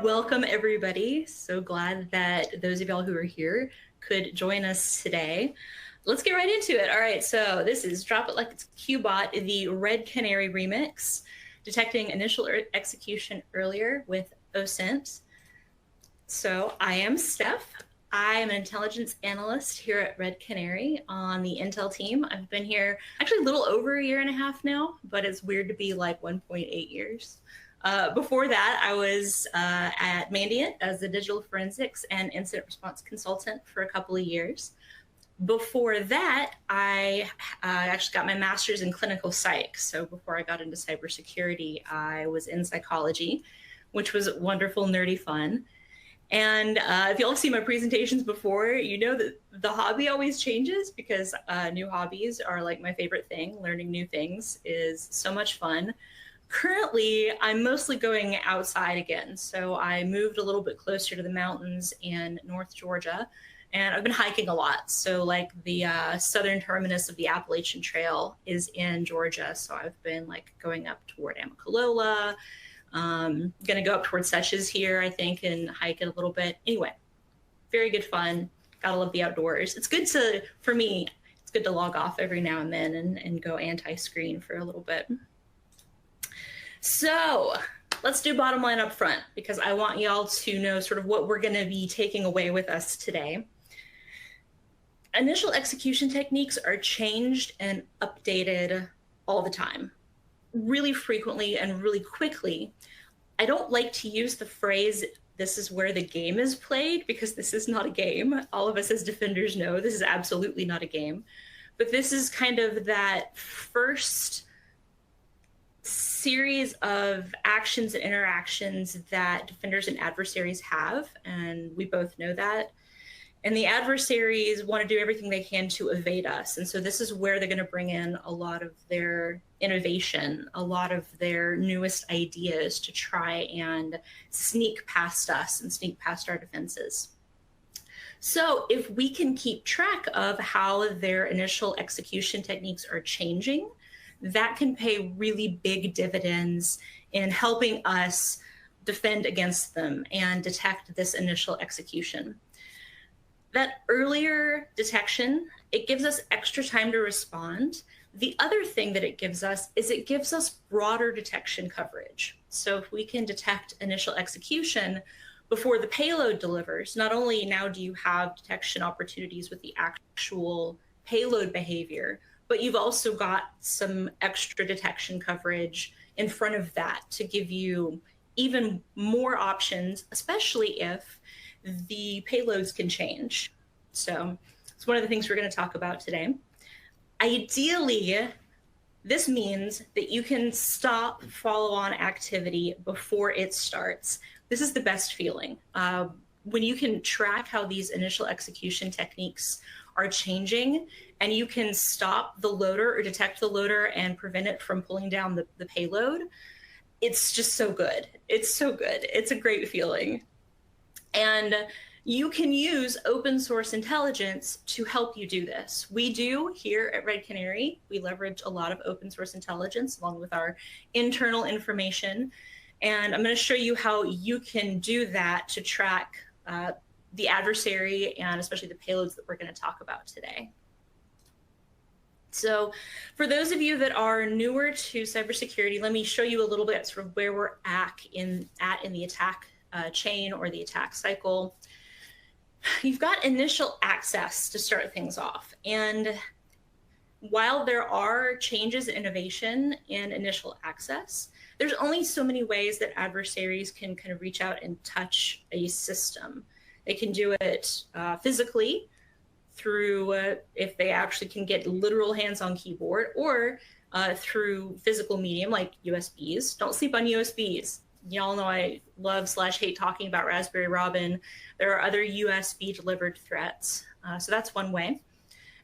Welcome, everybody. So glad that those of y'all who are here could join us today. Let's get right into it. All right, so this is Drop It Like It's Qbot, the Red Canary remix, detecting initial execution earlier with OSINT. So I am Steph. I am an intelligence analyst here at Red Canary on the Intel team. I've been here actually a little over a year and a half now, but it's weird to be like 1.8 years. Before that, I was at Mandiant as a digital forensics and incident response consultant for a couple of years. Before that, I actually got my master's in clinical psych. So before I got into cybersecurity, I was in psychology, which was wonderful, nerdy fun. And if y'all have seen my presentations before, you know that the hobby always changes because new hobbies are like my favorite thing. Learning new things is so much fun. Currently, I'm mostly going outside again. So I moved a little bit closer to the mountains in North Georgia, and I've been hiking a lot. So like the southern terminus of the Appalachian Trail is in Georgia. So I've been like going up toward Amicalola, gonna go up towards Seshes here, I think, and hike it a little bit. Anyway, very good fun. Gotta love the outdoors. It's good to, for me, it's good to log off every now and then and go anti-screen for a little bit. So let's do bottom line up front because I want y'all to know sort of what we're gonna be taking away with us today. Initial execution techniques are changed and updated all the time, really frequently and really quickly. I don't like to use the phrase, this is where the game is played, because this is not a game. All of us as defenders know this is absolutely not a game. But this is kind of that first series of actions and interactions that defenders and adversaries have, and we both know that. And the adversaries want to do everything they can to evade us. And so this is where they're going to bring in a lot of their innovation, a lot of their newest ideas to try and sneak past us and sneak past our defenses. So if we can keep track of how their initial execution techniques are changing, that can pay really big dividends in helping us defend against them and detect this initial execution. That earlier detection, it gives us extra time to respond. The other thing that it gives us is it gives us broader detection coverage. So if we can detect initial execution before the payload delivers, not only now do you have detection opportunities with the actual payload behavior, but you've also got some extra detection coverage in front of that to give you even more options, especially if the payloads can change. So it's one of the things we're going to talk about today. Ideally, this means that you can stop follow-on activity before it starts. This is the best feeling. When you can track how these initial execution techniques are changing and you can stop the loader or detect the loader and prevent it from pulling down the payload, it's just so good. It's so good. It's a great feeling. And you can use open source intelligence to help you do this. We do here at Red Canary. We leverage a lot of open source intelligence along with our internal information. And I'm going to show you how you can do that to track the adversary and especially the payloads that we're going to talk about today. So for those of you that are newer to cybersecurity, let me show you a little bit sort of where we're at in the attack chain or the attack cycle. You've got initial access to start things off. And while there are changes in innovation in initial access, there's only so many ways that adversaries can kind of reach out and touch a system. They can do it physically through if they actually can get literal hands-on keyboard, or through physical medium like USBs. Don't sleep on USBs. Y'all know I love/hate talking about Raspberry Robin. There are other USB delivered threats. So that's one way.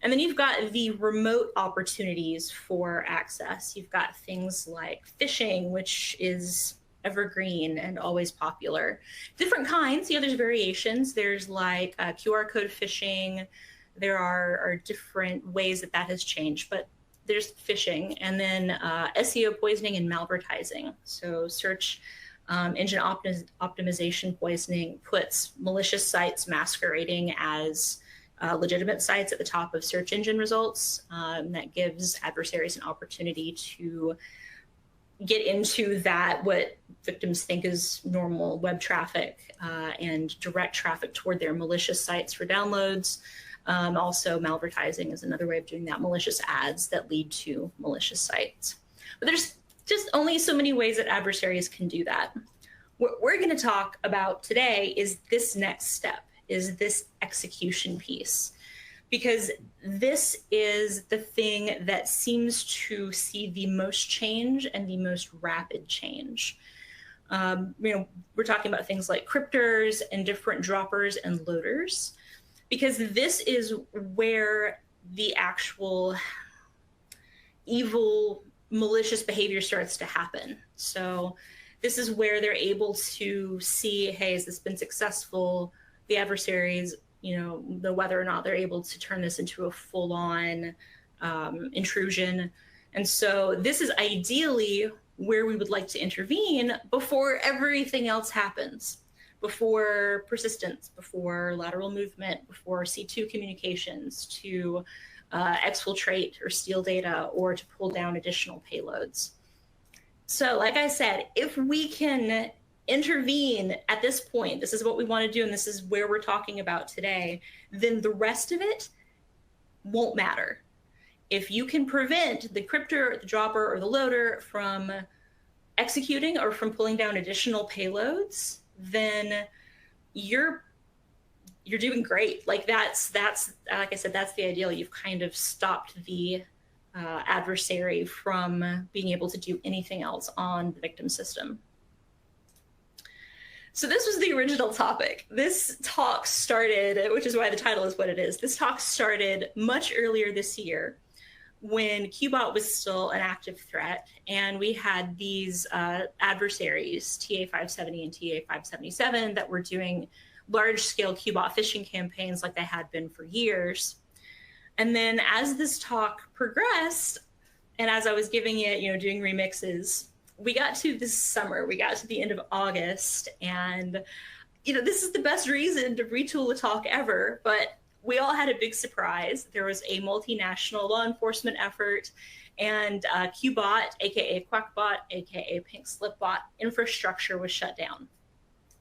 And then you've got the remote opportunities for access. You've got things like phishing, which is evergreen and always popular. Different kinds, there's variations. There's like QR code phishing. There are different ways that has changed, but there's phishing. And then SEO poisoning and malvertising. So search Engine optimization poisoning puts malicious sites masquerading as legitimate sites at the top of search engine results. That gives adversaries an opportunity to get into that, what victims think is normal web traffic, and direct traffic toward their malicious sites for downloads. Also, malvertising is another way of doing that, malicious ads that lead to malicious sites. But there's just only so many ways that adversaries can do that. What we're going to talk about today is this next step, is this execution piece, because this is the thing that seems to see the most change and the most rapid change. We're talking about things like cryptors and different droppers and loaders, because this is where the actual evil, malicious behavior starts to happen. So this is where they're able to see, hey, has this been successful? The adversaries, the whether or not they're able to turn this into a full-on intrusion. And so this is ideally where we would like to intervene before everything else happens, before persistence, before lateral movement, before C2 communications to exfiltrate or steal data or to pull down additional payloads. So like I said, if we can intervene at this point, this is what we want to do, and this is where we're talking about today, then the rest of it won't matter. If you can prevent the cryptor, the dropper, or the loader from executing or from pulling down additional payloads, then you're doing great. Like that's like I said, that's the ideal. You've kind of stopped the adversary from being able to do anything else on the victim system. So this was the original topic. This talk started, which is why the title is what it is. This talk started much earlier this year when Qbot was still an active threat, and we had these adversaries, TA570 and TA577, that were doing large-scale Qbot phishing campaigns like they had been for years. And then as this talk progressed, and as I was giving it, doing remixes, we got to this summer, we got to the end of August, and this is the best reason to retool a talk ever, but we all had a big surprise. There was a multinational law enforcement effort, and Qbot, aka Qbot, aka Pink Slip Bot infrastructure was shut down.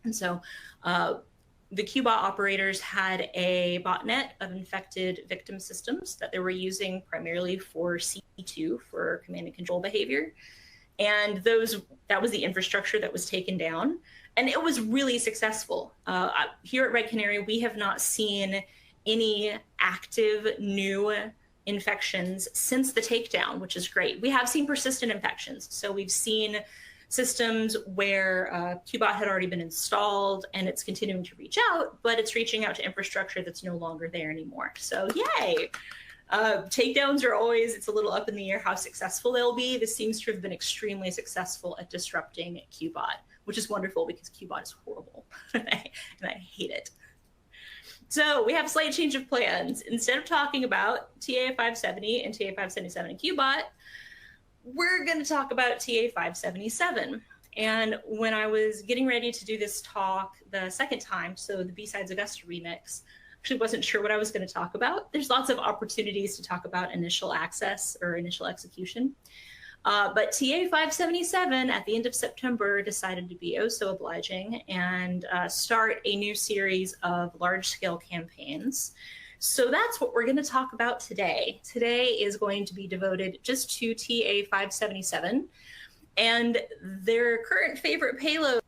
And so the Qbot operators had a botnet of infected victim systems that they were using primarily for C2, for command and control behavior. And that was the infrastructure that was taken down. And it was really successful. Here at Red Canary, we have not seen any active new infections since the takedown, which is great. We have seen persistent infections. So we've seen systems where Qbot had already been installed and it's continuing to reach out, but it's reaching out to infrastructure that's no longer there anymore. So yay. Takedowns are always, it's a little up in the air how successful they'll be. This seems to have been extremely successful at disrupting Qbot, which is wonderful because Qbot is horrible and I hate it. So we have a slight change of plans. Instead of talking about TA570 and TA577 and Qbot, we're going to talk about TA577. And when I was getting ready to do this talk the second time, so the B-Sides Augusta remix, actually wasn't sure what I was going to talk about. There's lots of opportunities to talk about initial access or initial execution. But TA577 at the end of September decided to be oh so obliging and start a new series of large-scale campaigns. So that's what we're going to talk about today. Today is going to be devoted just to TA577 and their current favorite payloads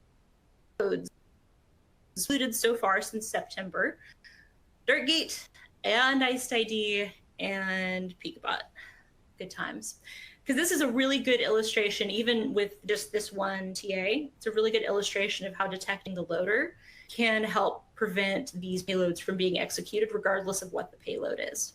included so far since September: Dirtgate and Iced ID and Qbot. Good times. Because this is a really good illustration, even with just this one TA, it's a really good illustration of how detecting the loader can help prevent these payloads from being executed regardless of what the payload is.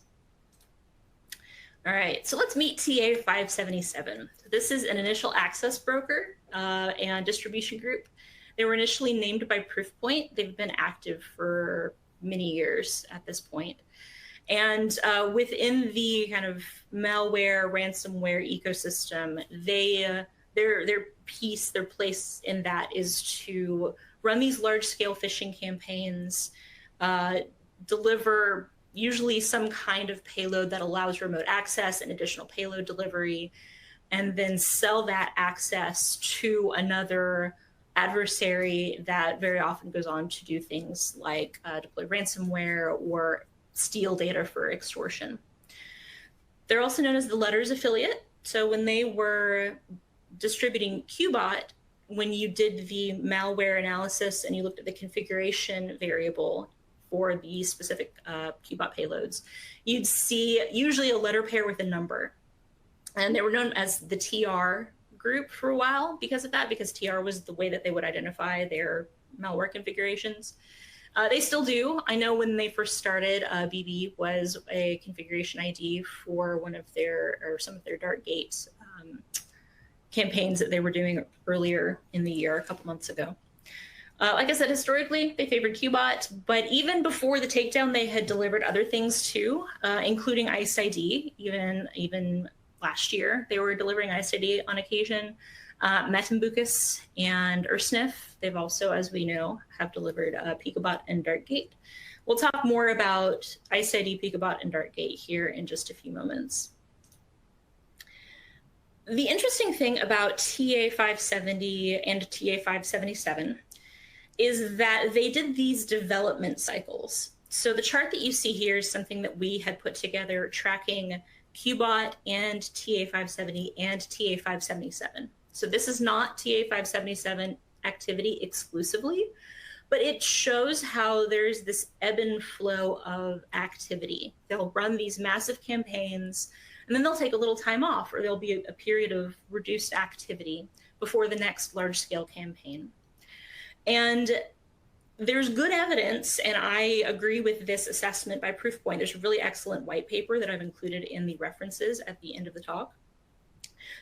All right, so let's meet TA577. So this is an initial access broker and distribution group. They were initially named by Proofpoint. They've been active for many years at this point. And within the kind of malware, ransomware ecosystem, they their piece, their place in that is to run these large-scale phishing campaigns, deliver usually some kind of payload that allows remote access and additional payload delivery, and then sell that access to another adversary that very often goes on to do things like deploy ransomware or steal data for extortion. They're also known as the Letters affiliate. So when they were distributing Qbot, when you did the malware analysis and you looked at the configuration variable for the specific Qbot payloads, you'd see usually a letter pair with a number. And they were known as the TR group for a while because of that, because TR was the way that they would identify their malware configurations. They still do. I know when they first started, BB was a configuration ID for one of their, or some of their Darkgate campaigns that they were doing earlier in the year, a couple months ago. Like I said, historically, they favored Qbot, but even before the takedown, they had delivered other things too, including ICE-ID. Even last year, they were delivering ICE-ID on occasion. Metambucus and Ursnif, they've also, as we know, have delivered Qbot and Darkgate. We'll talk more about ICE-ID, Qbot, and Darkgate here in just a few moments. The interesting thing about TA570 and TA577 is that they did these development cycles. So the chart that you see here is something that we had put together tracking Qbot and TA570 and TA577. So this is not TA577 activity exclusively, but it shows how there's this ebb and flow of activity. They'll run these massive campaigns, and then they'll take a little time off, or there'll be a period of reduced activity before the next large-scale campaign. And there's good evidence, and I agree with this assessment by Proofpoint. There's a really excellent white paper that I've included in the references at the end of the talk.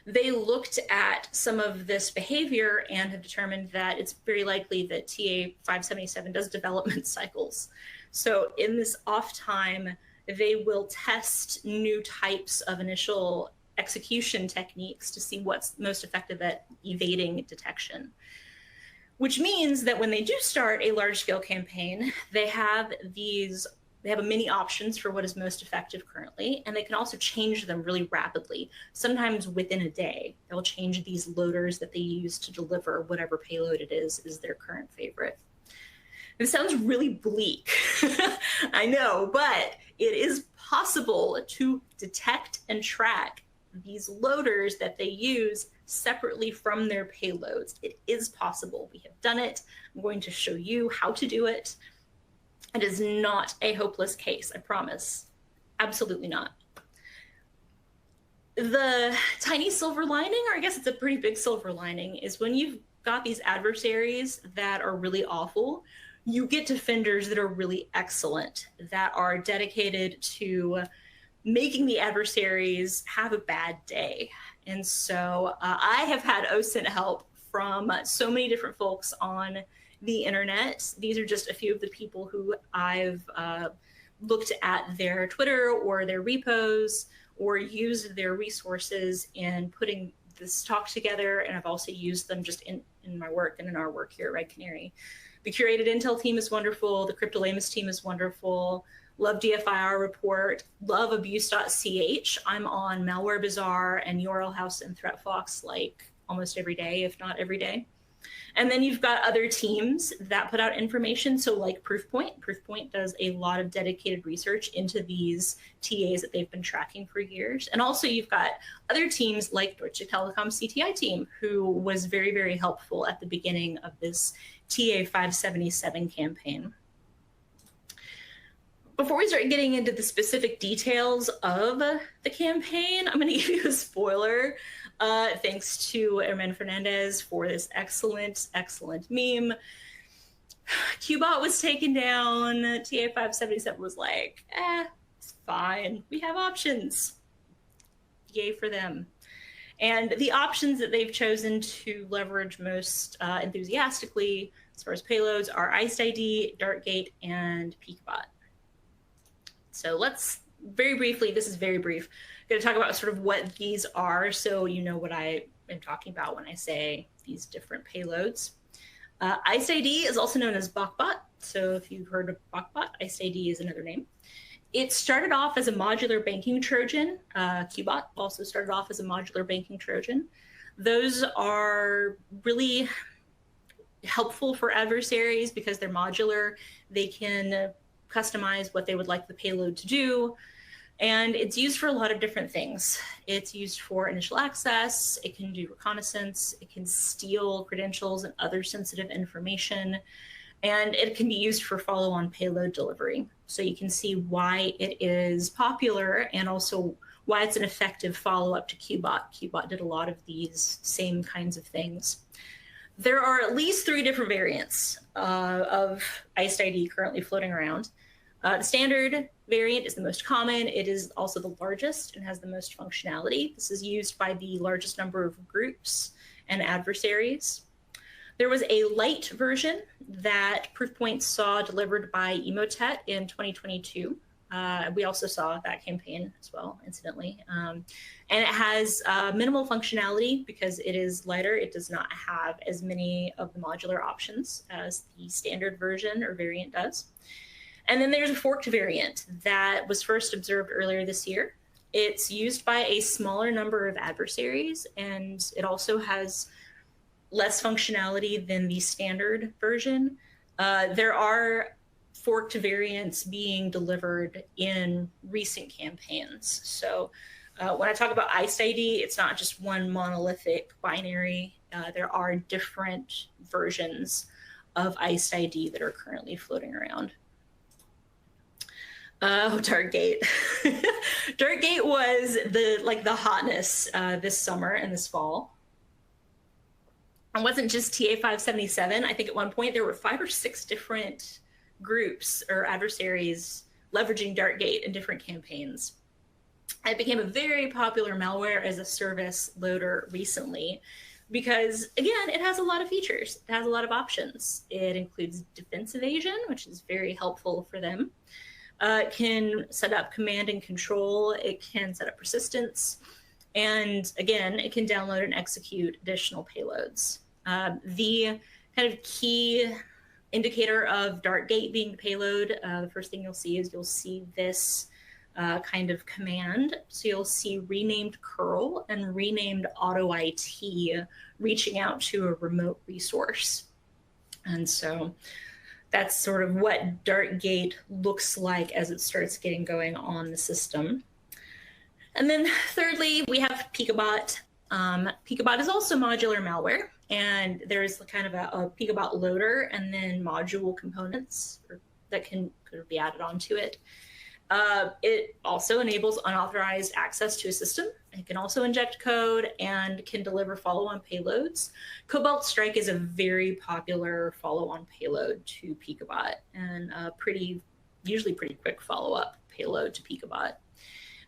They looked at some of this behavior and have determined that it's very likely that TA577 does development cycles. So in this off time, they will test new types of initial execution techniques to see what's most effective at evading detection. Which means that when they do start a large-scale campaign, they have many options for what is most effective currently, and they can also change them really rapidly. Sometimes within a day, they'll change these loaders that they use to deliver whatever payload it is their current favorite. It sounds really bleak, I know, but it is possible to detect and track these loaders that they use separately from their payloads. It is possible. We have done it. I'm going to show you how to do it. It is not a hopeless case, I promise. Absolutely not. The tiny silver lining, or I guess it's a pretty big silver lining, is when you've got these adversaries that are really awful, you get defenders that are really excellent, that are dedicated to making the adversaries have a bad day. And so I have had OSINT help from so many different folks on the internet. These are just a few of the people who I've looked at their Twitter or their repos or used their resources in putting this talk together. And I've also used them just in my work and in our work here at Red Canary. The Curated Intel team is wonderful. The Cryptolamus team is wonderful. Love DFIR report, love abuse.ch. I'm on Malware Bazaar and URL House and ThreatFox like almost every day, if not every day. And then you've got other teams that put out information. So like Proofpoint. Proofpoint does a lot of dedicated research into these TAs that they've been tracking for years. And also you've got other teams like Deutsche Telekom CTI team, who was very, very helpful at the beginning of this TA577 campaign. Before we start getting into the specific details of the campaign, I'm going to give you a spoiler. Thanks to Herman Fernandez for this excellent, excellent meme. Qbot was taken down. TA577 was like, it's fine. We have options. Yay for them. And the options that they've chosen to leverage most enthusiastically as far as payloads are ICE-ID, Darkgate, and Qbot. So let's very briefly, this is very brief, going to talk about sort of what these are, so you know what I am talking about when I say these different payloads. OSINT is also known as Qbot. So if you've heard of Qbot, OSINT is another name. It started off as a modular banking Trojan. Qbot also started off as a modular banking Trojan. Those are really helpful for adversaries because they're modular. They can customize what they would like the payload to do. And it's used for a lot of different things. It's used for initial access. It can do reconnaissance. It can steal credentials and other sensitive information. And it can be used for follow-on payload delivery. So you can see why it is popular and also why it's an effective follow-up to Qbot. Qbot did a lot of these same kinds of things. There are at least 3 different variants of OSINT currently floating around. The standard variant is the most common. It is also the largest and has the most functionality. This is used by the largest number of groups and adversaries. There was a light version that Proofpoint saw delivered by Emotet in 2022. We also saw that campaign as well, incidentally. And it has minimal functionality because it is lighter. It does not have as many of the modular options as the standard version or variant does. And then there's a forked variant that was first observed earlier this year. It's used by a smaller number of adversaries, and it also has less functionality than the standard version. There are forked variants being delivered in recent campaigns. So when I talk about OSINT, it's not just one monolithic binary. There are different versions of OSINT that are currently floating around. Oh, Darkgate. Darkgate was the hotness this summer and this fall. It wasn't just TA577. I think at one point there were 5 or 6 different groups or adversaries leveraging Darkgate in different campaigns. It became a very popular malware as a service loader recently because, again, it has a lot of features. It has a lot of options. It includes defense evasion, which is very helpful for them. It can set up command and control. It can set up persistence. And again, it can download and execute additional payloads. The kind of key indicator of Darkgate being the payload, the first thing you'll see is you'll see this kind of command. So you'll see renamed curl and renamed AutoIT reaching out to a remote resource. And so that's sort of what Darkgate looks like as it starts getting going on the system. And then thirdly, we have Qbot. Qbot is also modular malware, and there's kind of a Qbot loader and then module components that can be added onto it. It also enables unauthorized access to a system. It can also inject code and can deliver follow-on payloads. Cobalt Strike is a very popular follow-on payload to Qbot and usually pretty quick follow-up payload to Qbot.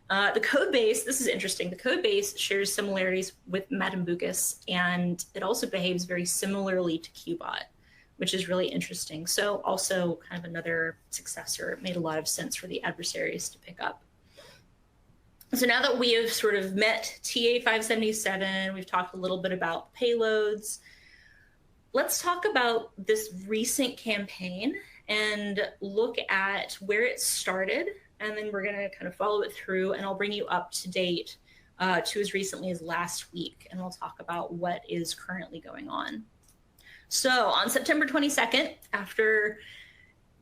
The code base, this is interesting, the code base shares similarities with Madambucus, and it also behaves very similarly to Qbot, which is really interesting. So also kind of another successor. It made a lot of sense for the adversaries to pick up. So now that we have sort of met TA577, we've talked a little bit about payloads, let's talk about this recent campaign and look at where it started, and then we're gonna kind of follow it through, and I'll bring you up to date to as recently as last week, and we'll talk about what is currently going on. So on September 22nd, after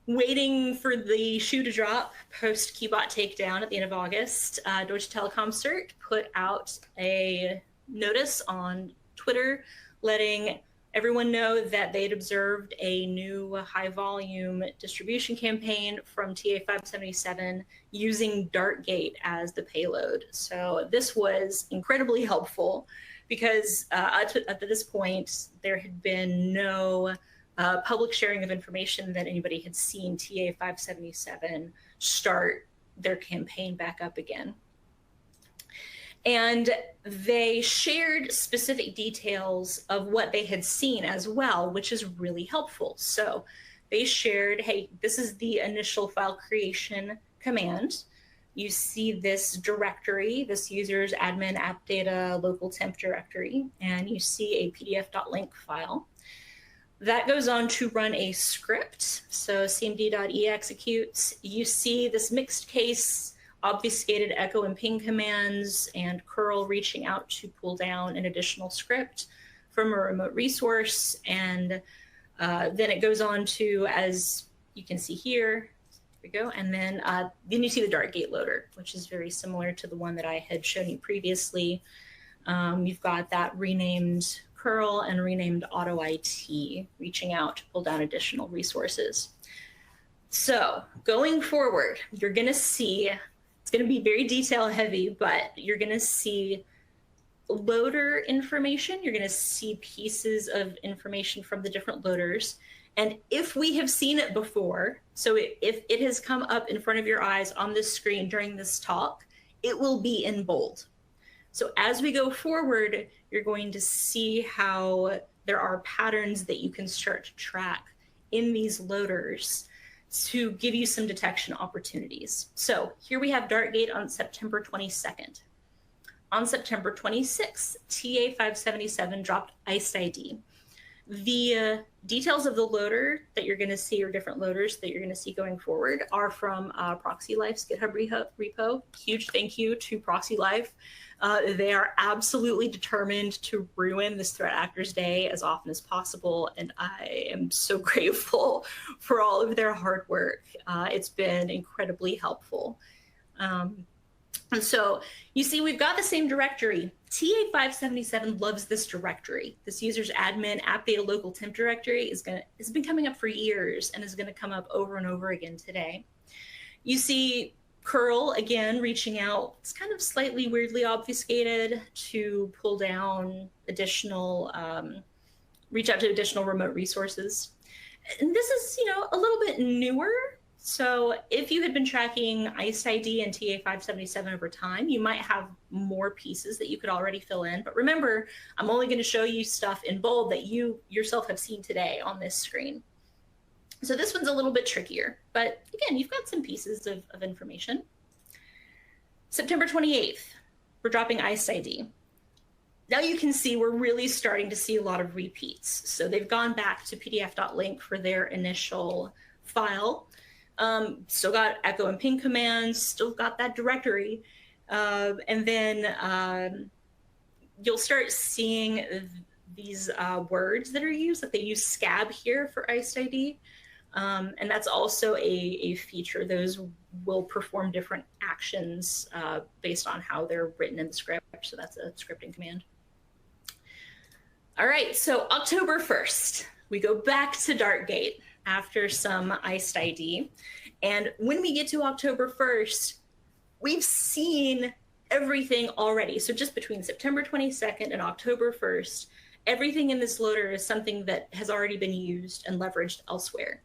waiting for the shoe to drop post Qbot takedown at the end of August, Deutsche Telekom CERT put out a notice on Twitter letting everyone know that they'd observed a new high volume distribution campaign from TA577 using Darkgate as the payload. So this was incredibly helpful because at this point, there had been no public sharing of information that anybody had seen TA577 start their campaign back up again. And they shared specific details of what they had seen as well, which is really helpful. So they shared, hey, this is the initial file creation command. you see this directory, this user's admin app data local temp directory, and you see a pdf.link file. That goes on to run a script. So cmd.e executes. You see this mixed case, obfuscated echo and ping commands, and curl reaching out to pull down an additional script from a remote resource. And then it goes on to, as you can see here, we go. And then you see the Dartgate loader, which is very similar to the one that I had shown you previously. You've got that renamed curl and renamed auto IT reaching out to pull down additional resources. So going forward, you're going to see, it's going to be very detail heavy, but you're going to see loader information. You're going to see pieces of information from the different loaders. And if we have seen it before, so if it has come up in front of your eyes on this screen during this talk, it will be in bold. So as we go forward, you're going to see how there are patterns that you can start to track in these loaders to give you some detection opportunities. So here we have Dartgate on September 22nd. On September 26th, TA577 dropped ICE ID. The details of the loader that you're going to see, or different loaders that you're going to see going forward, are from ProxyLife's GitHub repo. Huge thank you to ProxyLife. They are absolutely determined to ruin this threat actor's day as often as possible, and I am so grateful for all of their hard work. It's been incredibly helpful. And so you see, we've got the same directory. TA577 loves this directory. This user's admin app data local temp directory has been coming up for years and is going to come up over and over again today. You see curl again reaching out. It's kind of slightly weirdly obfuscated to pull down additional, reach out to additional remote resources. And this is, a little bit newer. So if you had been tracking ICE ID and TA577 over time, you might have more pieces that you could already fill in. But remember, I'm only going to show you stuff in bold that you yourself have seen today on this screen. So this one's a little bit trickier, but again, you've got some pieces of information. September 28th, we're dropping ICE ID. Now you can see we're really starting to see a lot of repeats. So they've gone back to pdf.link for their initial file. Still got echo and ping commands, still got that directory. And then you'll start seeing these words that are used, that they use scab here for ICE ID. And that's also a feature. Those will perform different actions based on how they're written in the script. So that's a scripting command. All right, so October 1st, we go back to Dartgate after some ICE ID. And when we get to October 1st, we've seen everything already. So just between September 22nd and October 1st, everything in this loader is something that has already been used and leveraged elsewhere.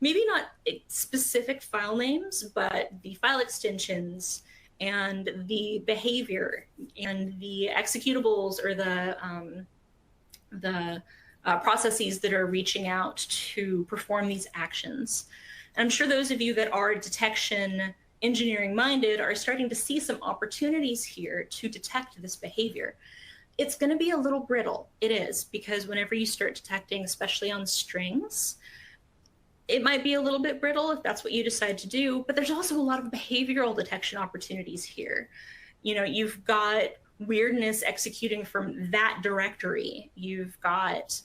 Maybe not specific file names, but the file extensions and the behavior and the executables or the processes that are reaching out to perform these actions. And I'm sure those of you that are detection engineering minded are starting to see some opportunities here to detect this behavior. It's going to be a little brittle. It is, because whenever you start detecting, especially on strings, it might be a little bit brittle if that's what you decide to do, but there's also a lot of behavioral detection opportunities here. You've got weirdness executing from that directory. You've got,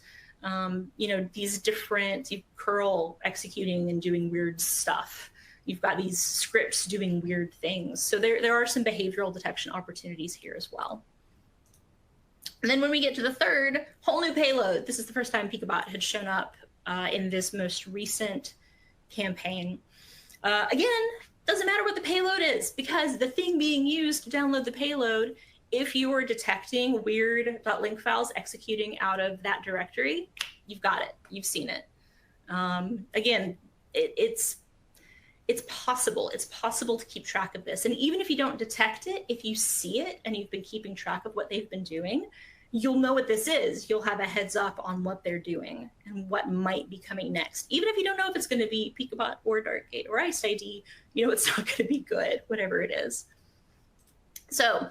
these different curl executing and doing weird stuff. You've got these scripts doing weird things. So there are some behavioral detection opportunities here as well. And then when we get to the third, whole new payload. This is the first time Qbot had shown up in this most recent campaign. Again, doesn't matter what the payload is, because the thing being used to download the payload, if you are detecting weird .link files executing out of that directory, you've got it. You've seen it. Again, it's possible. It's possible to keep track of this. And even if you don't detect it, if you see it and you've been keeping track of what they've been doing, you'll know what this is. You'll have a heads up on what they're doing and what might be coming next. Even if you don't know if it's going to be Qbot or Darkgate or ICE-ID, you know it's not going to be good, whatever it is. So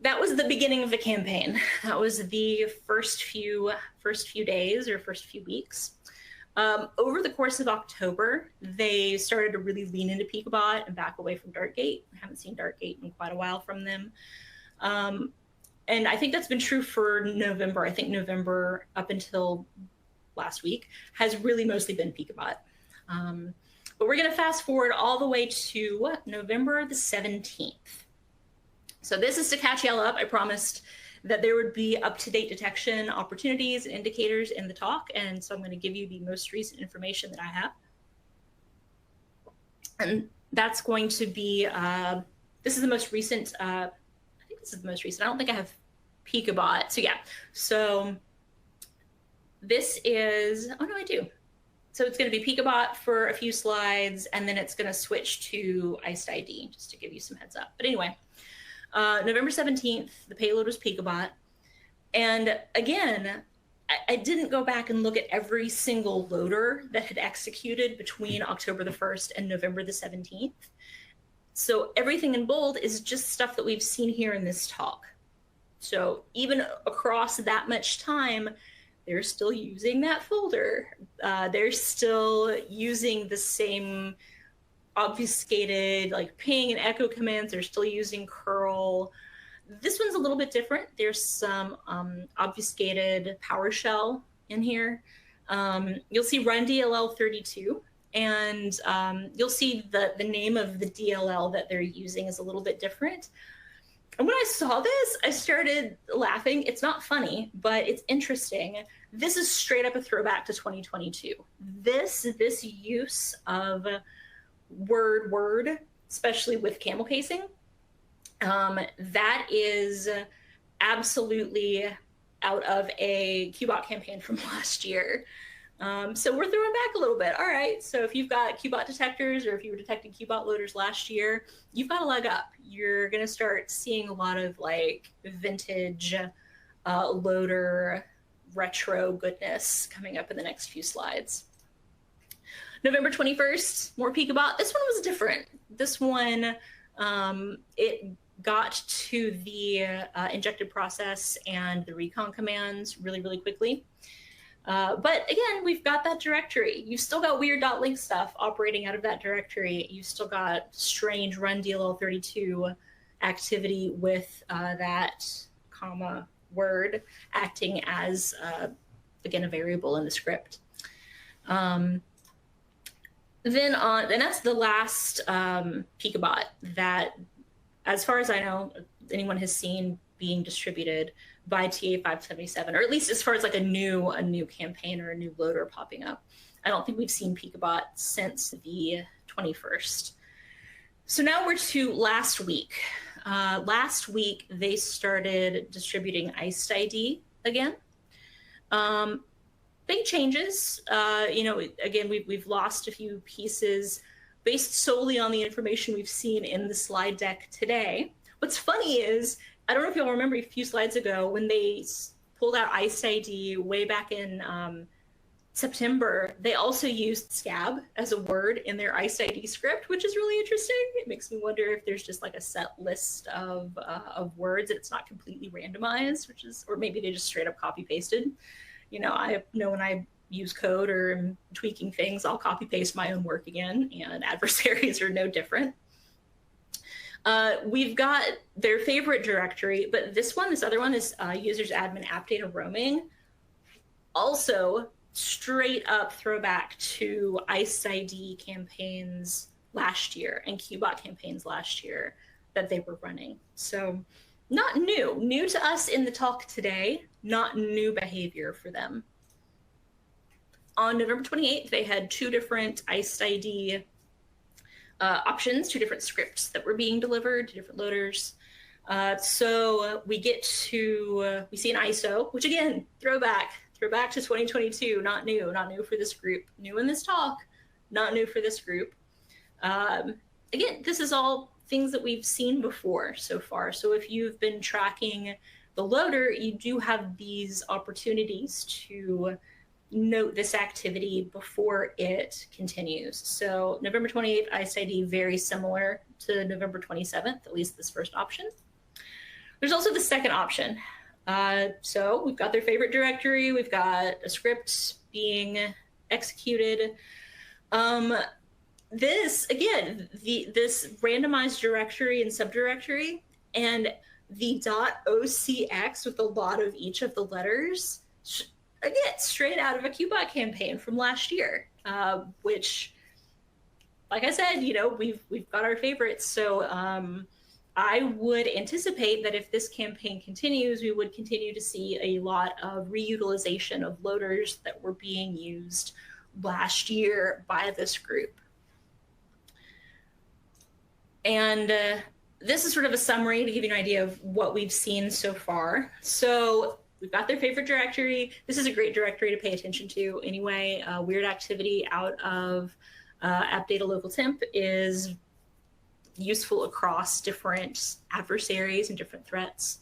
that was the beginning of the campaign. That was the first few days or first few weeks. Over the course of October, they started to really lean into Qbot and back away from Darkgate. I haven't seen Darkgate in quite a while from them. And I think that's been true for November. I think November up until last week has really mostly been Qbot. But we're going to fast forward all the way to November the 17th. So this is to catch y'all up. I promised that there would be up-to-date detection opportunities and indicators in the talk. And so I'm going to give you the most recent information that I have. And that's going to be, this is the most recent, I think this is the most recent. I don't think I have Qbot. So yeah, so this is, oh no, I do. So it's going to be Qbot for a few slides, and then it's going to switch to ICE-ID, just to give you some heads up. But anyway, November 17th, the payload was Qbot. And again, I didn't go back and look at every single loader that had executed between October the 1st and November the 17th. So everything in bold is just stuff that we've seen here in this talk. So even across that much time, they're still using that folder. They're still using the same obfuscated like ping and echo commands. They're still using curl. This one's a little bit different. There's some obfuscated PowerShell in here. You'll see run DLL 32, and you'll see the name of the DLL that they're using is a little bit different. And when I saw this, I started laughing. It's not funny, but it's interesting. This is straight up a throwback to 2022. This use of word, especially with camel casing, that is absolutely out of a Qbot campaign from last year. So we're throwing back a little bit. All right, so if you've got Qbot detectors, or if you were detecting Qbot loaders last year, you've got a leg up. You're gonna start seeing a lot of like vintage loader retro goodness coming up in the next few slides. November 21st, more Qbot. This one was different. This one, it got to the injected process and the recon commands really, really quickly. But again, we've got that directory. You've still got weird.link stuff operating out of that directory. You've still got strange run DLL 32 activity with that comma word acting as, again, a variable in the script. And that's the last Qbot that, as far as I know, anyone has seen being distributed by TA577, or at least as far as like a new campaign or a new loader popping up. I don't think we've seen Qbot since the 21st. So now we're to last week. Last week, they started distributing ICE-ID again. Big changes. You know, again, we've lost a few pieces based solely on the information we've seen in the slide deck today. What's funny is, I don't know if you'll remember a few slides ago when they pulled out ICE-ID way back in September, they also used scab as a word in their ICE-ID script, which is really interesting. It makes me wonder if there's just like a set list of words and it's not completely randomized, which is, or maybe they just straight up copy pasted. You know, I know when I use code or am tweaking things, I'll copy paste my own work again, and adversaries are no different. We've got their favorite directory, but this other one is users admin app data roaming. Also, straight up throwback to ICE-ID campaigns last year and Qbot campaigns last year that they were running. So not new. New to us in the talk today, not new behavior for them. On November 28th, they had two different ICE-ID options, two different scripts that were being delivered to different loaders. So we get to, we see an ISO, which again, throwback to 2022, not new for this group. New in this talk, not new for this group. Again, this is all things that we've seen before so far. So if you've been tracking the loader, you do have these opportunities to note this activity before it continues. So November 28th ICE ID, very similar to November 27th, at least this first option. There's also the second option. So we've got their favorite directory, we've got a script being executed. This, again, this randomized directory and subdirectory, and the .ocx with a lot of each of the letters, again, straight out of a Qbot campaign from last year, which, like I said, you know, we've got our favorites. So I would anticipate that if this campaign continues, we would continue to see a lot of reutilization of loaders that were being used last year by this group. And this is sort of a summary to give you an idea of what we've seen so far. So we've got their favorite directory. This is a great directory to pay attention to anyway. Weird activity out of app data local temp is useful across different adversaries and different threats.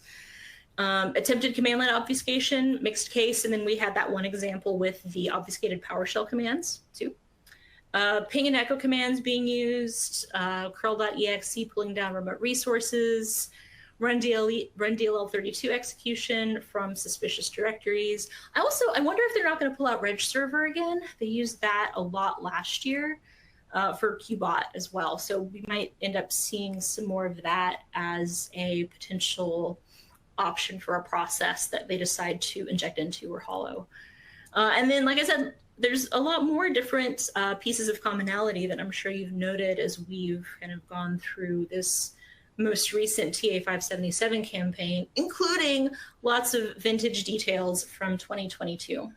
Attempted command line obfuscation, mixed case, and then we had that one example with the obfuscated PowerShell commands too. Ping and echo commands being used, curl.exe pulling down remote resources, run DLL32 execution from suspicious directories. I wonder if they're not going to pull out reg server again. They used that a lot last year for Qbot as well. So we might end up seeing some more of that as a potential option for a process that they decide to inject into or hollow. And then, like I said, there's a lot more different pieces of commonality that I'm sure you've noted as we've kind of gone through this most recent TA577 campaign, including lots of vintage details from 2022.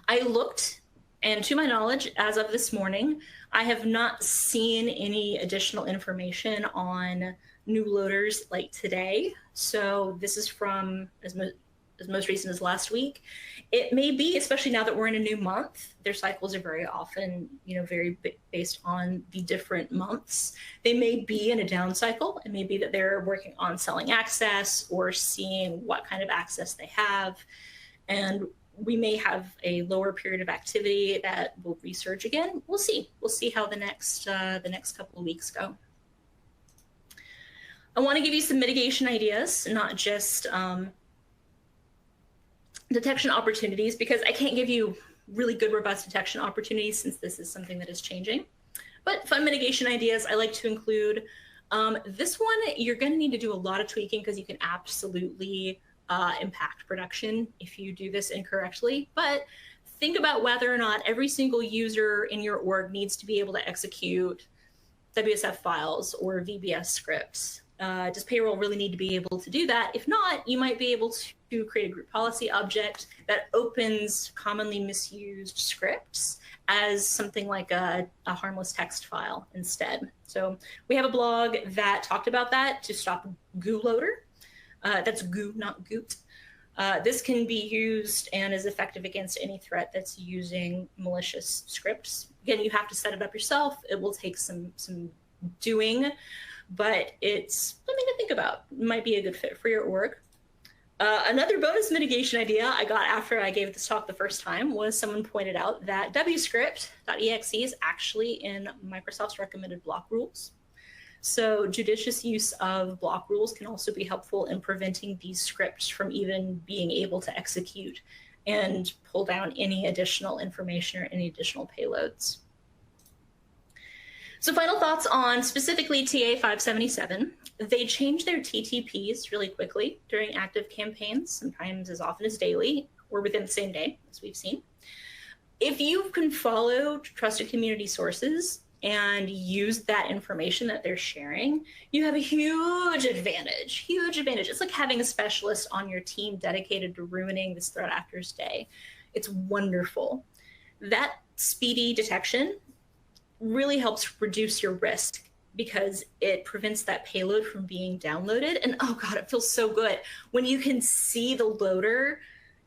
I looked, and to my knowledge, as of this morning, I have not seen any additional information on new loaders like today. So this is from as most recent as last week. It may be, especially now that we're in a new month, their cycles are very often, you know, very based on the different months. They may be in a down cycle. It may be that they're working on selling access or seeing what kind of access they have. And we may have a lower period of activity that will resurge again. We'll see. We'll see how the next couple of weeks go. I want to give you some mitigation ideas, not just detection opportunities, because I can't give you really good, robust detection opportunities since this is something that is changing. But fun mitigation ideas I like to include. This one, you're going to need to do a lot of tweaking because you can absolutely impact production if you do this incorrectly. But think about whether or not every single user in your org needs to be able to execute WSF files or VBS scripts. Does payroll really need to be able to do that? If not, you might be able to create a group policy object that opens commonly misused scripts as something like a harmless text file instead. So we have a blog that talked about that to stop goo loader. That's goo, not goot. This can be used and is effective against any threat that's using malicious scripts. Again, you have to set it up yourself. It will take some doing, but it's something to think about. It might be a good fit for your org. Another bonus mitigation idea I got after I gave this talk the first time was someone pointed out that wscript.exe is actually in Microsoft's recommended block rules. So judicious use of block rules can also be helpful in preventing these scripts from even being able to execute and pull down any additional information or any additional payloads. So final thoughts on specifically TA577. They change their TTPs really quickly during active campaigns, sometimes as often as daily or within the same day, as we've seen. If you can follow trusted community sources and use that information that they're sharing, you have a huge advantage, huge advantage. It's like having a specialist on your team dedicated to ruining this threat actor's day. It's wonderful. That speedy detection really helps reduce your risk because it prevents that payload from being downloaded. And oh God, it feels so good when you can see the loader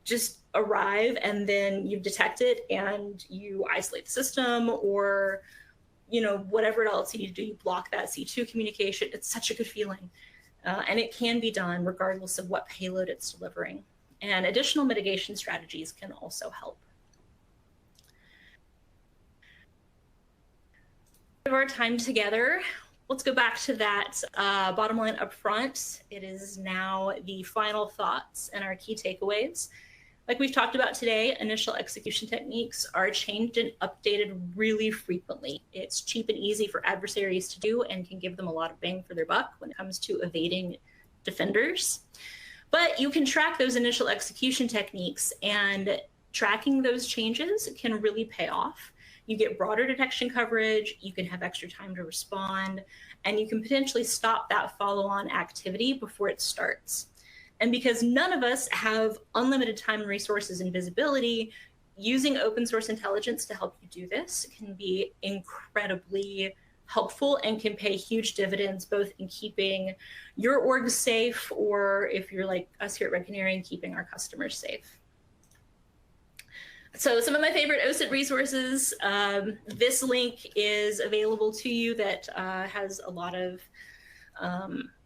just arrive and then you detect it and you isolate the system, or you know, whatever else you need to do, you block that C2 communication. It's such a good feeling. And it can be done regardless of what payload it's delivering. And additional mitigation strategies can also help. Of our time together, let's go back to that bottom line up front. It is now the final thoughts and our key takeaways. Like we've talked about today, initial execution techniques are changed and updated really frequently. It's cheap and easy for adversaries to do and can give them a lot of bang for their buck when it comes to evading defenders. But you can track those initial execution techniques, and tracking those changes can really pay off. You get broader detection coverage, you can have extra time to respond, and you can potentially stop that follow-on activity before it starts. And because none of us have unlimited time, resources, and visibility, using open source intelligence to help you do this can be incredibly helpful and can pay huge dividends, both in keeping your org safe, or if you're like us here at Red Canary, in keeping our customers safe. So some of my favorite OSINT resources, this link is available to you that has a lot of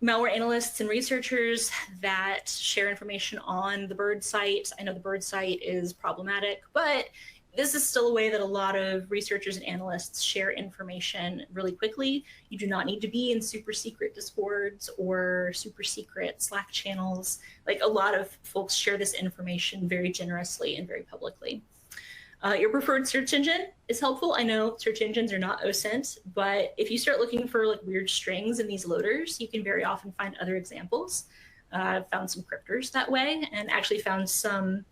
malware analysts and researchers that share information on the bird site. I know the bird site is problematic, but this is still a way that a lot of researchers and analysts share information really quickly. You do not need to be in super secret Discords or super secret Slack channels. Like, a lot of folks share this information very generously and very publicly. Your preferred search engine is helpful. I know search engines are not OSINT, but if you start looking for like weird strings in these loaders, you can very often find other examples. I've found some cryptors that way, and actually found some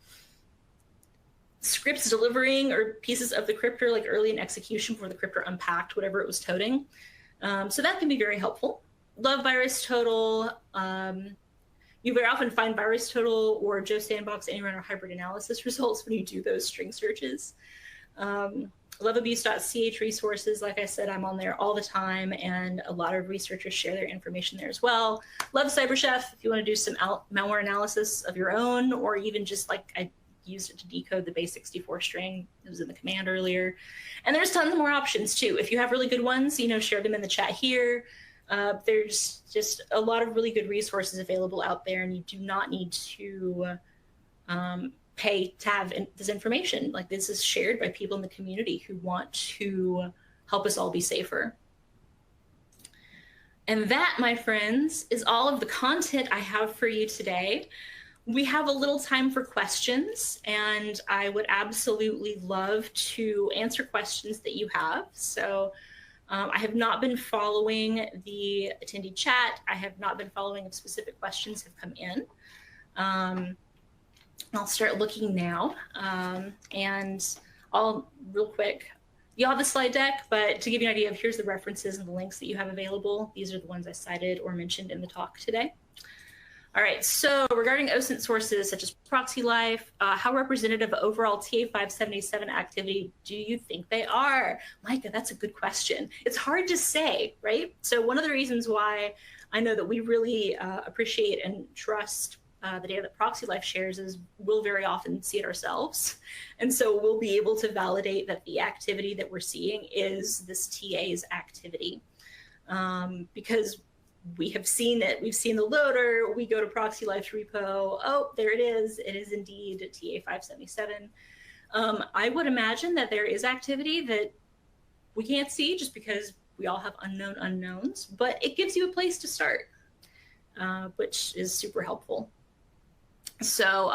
scripts delivering or pieces of the cryptor like early in execution before the cryptor unpacked whatever it was toting. So that can be very helpful. Love VirusTotal. You very often find VirusTotal or Joe Sandbox anywhere in our hybrid analysis results when you do those string searches. Loveabuse.ch resources, like I said, I'm on there all the time, and a lot of researchers share their information there as well. Love CyberChef if you want to do some malware analysis of your own, or even just like I used it to decode the base64 string. It was in the command earlier. And there's tons more options too. If you have really good ones, you know, share them in the chat here. There's just a lot of really good resources available out there, and you do not need to pay to have this information. Like, this is shared by people in the community who want to help us all be safer. And that, my friends, is all of the content I have for you today. We have a little time for questions, and I would absolutely love to answer questions that you have. So I have not been following the attendee chat. I have not been following if specific questions have come in. I'll start looking now, and I'll real quick. You have the slide deck, but to give you an idea of here's the references and the links that you have available. These are the ones I cited or mentioned in the talk today. All right, so regarding OSINT sources such as ProxyLife, how representative of overall TA577 activity do you think they are? Micah, that's a good question. It's hard to say, right? So one of the reasons why I know that we really appreciate and trust the data that ProxyLife shares is we'll very often see it ourselves. And so we'll be able to validate that the activity that we're seeing is this TA's activity. Because we have seen it. We've seen the loader. We go to ProxyLife's repo. Oh, there it is. It is indeed TA577. I would imagine that there is activity that we can't see just because we all have unknown unknowns, but it gives you a place to start, which is super helpful. So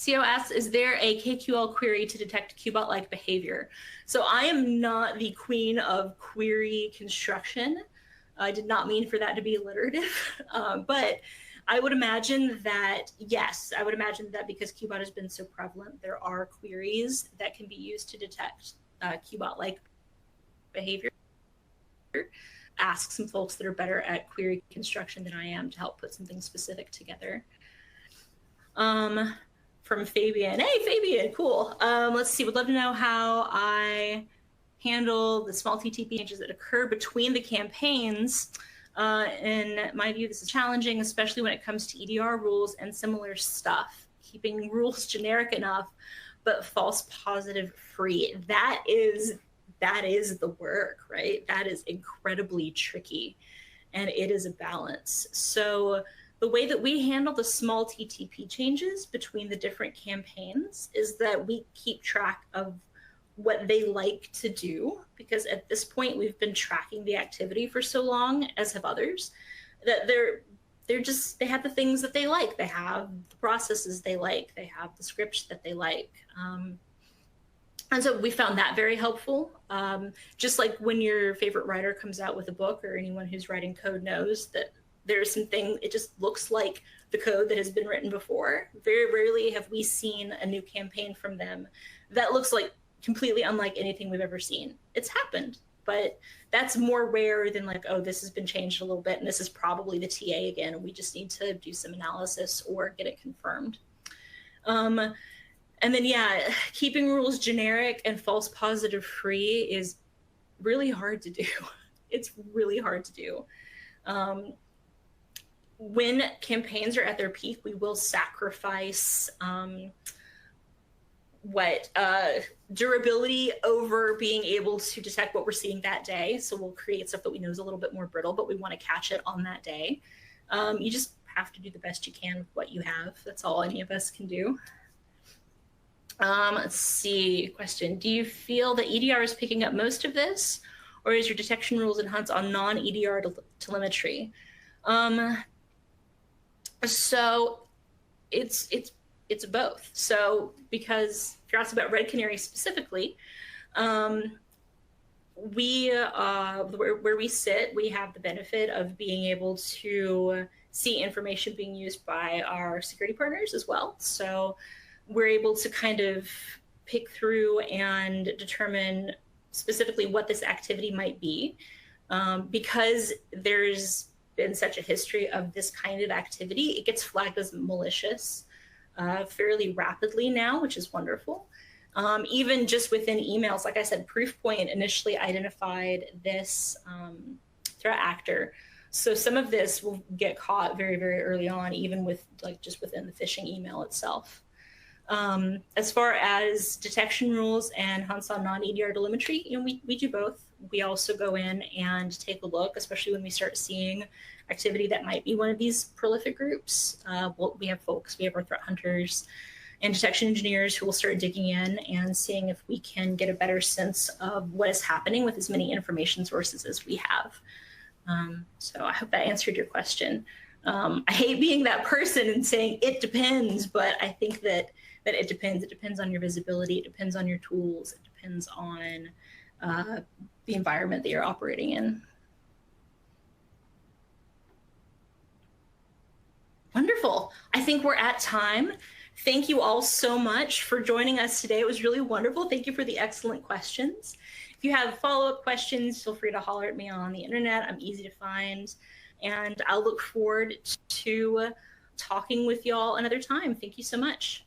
CO asks, is there a KQL query to detect Qbot-like behavior? So I am not the queen of query construction. I did not mean for that to be alliterative, but I would imagine that, yes, I would imagine that because Qbot has been so prevalent, there are queries that can be used to detect Qbot-like behavior. Ask some folks that are better at query construction than I am to help put something specific together. From Fabian. Hey, Fabian, cool. Let's see, would love to know how I handle the small TTP changes that occur between the campaigns. In my view, this is challenging, especially when it comes to EDR rules and similar stuff. Keeping rules generic enough, but false positive free. That is the work, right? That is incredibly tricky. and it is a balance. So the way that we handle the small TTP changes between the different campaigns is that we keep track of what they like to do, because at this point we've been tracking the activity for so long, as have others, that they have the things that they like. They have the processes they like. They have the scripts that they like. And so we found that very helpful. Just like when your favorite writer comes out with a book, or anyone who's writing code knows that there's something, it just looks like the code that has been written before. Very rarely have we seen a new campaign from them that looks like completely unlike anything we've ever seen. It's happened, but that's more rare than like, oh, this has been changed a little bit and this is probably the TA again, and we just need to do some analysis or get it confirmed. And then, yeah, keeping rules generic and false positive free is really hard to do. It's really hard to do. When campaigns are at their peak, we will sacrifice durability over being able to detect what we're seeing that day. So we'll create stuff that we know is a little bit more brittle, but we want to catch it on that day. You just have to do the best you can with what you have. That's all any of us can do. Let's see, question. Do you feel that EDR is picking up most of this, or is your detection rules and hunts on non-EDR telemetry? So it's both. So because if you're asking about Red Canary specifically, where we sit, we have the benefit of being able to see information being used by our security partners as well. So we're able to kind of pick through and determine specifically what this activity might be, because there's been such a history of this kind of activity. It gets flagged as malicious fairly rapidly now, which is wonderful. Even just within emails, like I said, Proofpoint initially identified this threat actor. So some of this will get caught very, very early on, even with like just within the phishing email itself. As far as detection rules and hunts on non-EDR telemetry, we do both. We also go in and take a look, especially when we start seeing activity that might be one of these prolific groups. We have our threat hunters and detection engineers who will start digging in and seeing if we can get a better sense of what is happening with as many information sources as we have. So I hope that answered your question. I hate being that person and saying it depends, but I think that it depends. It depends on your visibility. It depends on your tools. It depends on the environment that you're operating in. Wonderful. I think we're at time. Thank you all so much for joining us today. It was really wonderful. Thank you for the excellent questions. If you have follow-up questions, feel free to holler at me on the internet. I'm easy to find. And I'll look forward to talking with y'all another time. Thank you so much.